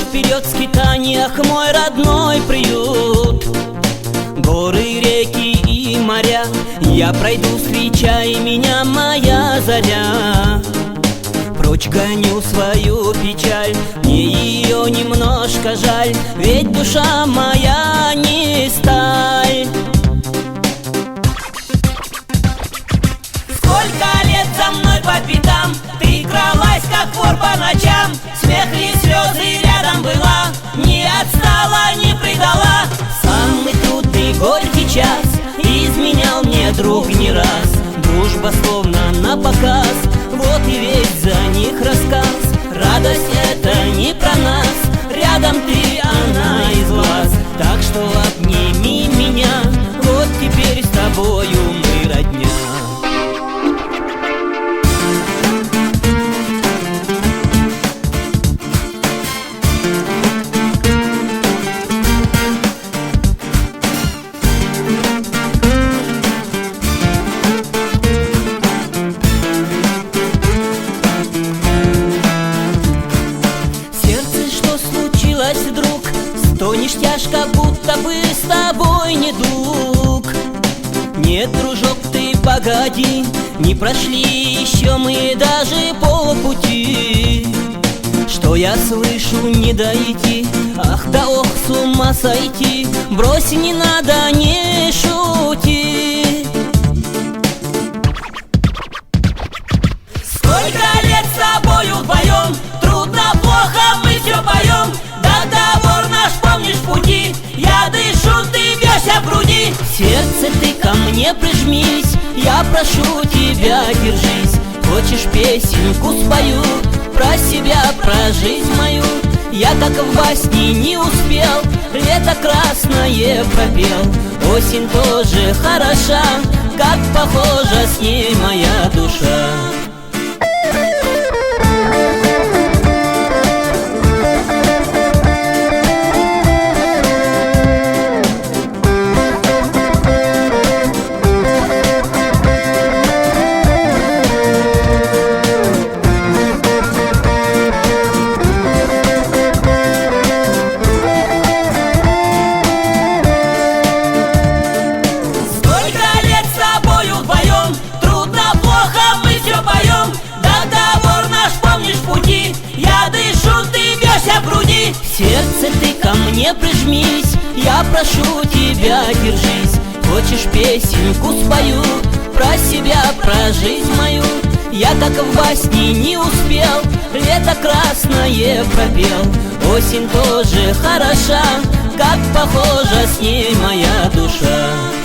вперед в скитаниях мой родной приют. Горы, реки и моря я пройду, встречай меня, моя заря. Прочь гоню свою печаль, мне ее немножко жаль, ведь душа моя не сталь. Сколько лет за мной по пятам ты кралась, как вор по ночам, смех и слезы рядом была, не отстала, не предала. Самый трудный горький час изменял мне друг не раз. Дружба словно напоказ, вот и весь за них рассказ. Радость это не про нас, рядом ты, она из глаз. Так что обними меня, вот теперь с тобою мы родня. Вдруг стонешь тяжко, будто бы с тобой недуг. Нет, дружок, ты погоди, не прошли еще мы даже полпути. Что я слышу, не дойти, ах да ох, с ума сойти. Брось, не надо, не шути. Сколько лет с тобою вдвоем, трудно, плохо, мы все поем. Договор наш помнишь в пути, я дышу, ты бьешься в груди. Сердце, ты ко мне прижмись, я прошу тебя, держись. Хочешь, песенку спою про себя, про жизнь мою? Я как в басне не успел, лето красное пропел. Осень тоже хороша, как похожа с ней моя душа. Я дышу, ты бьешься в груди. Сердце, ты ко мне прижмись, я прошу тебя, держись. Хочешь, песенку спою про себя, про жизнь мою? Я как в басне не успел, лето красное пропел. Осень тоже хороша, как похожа с ней моя душа.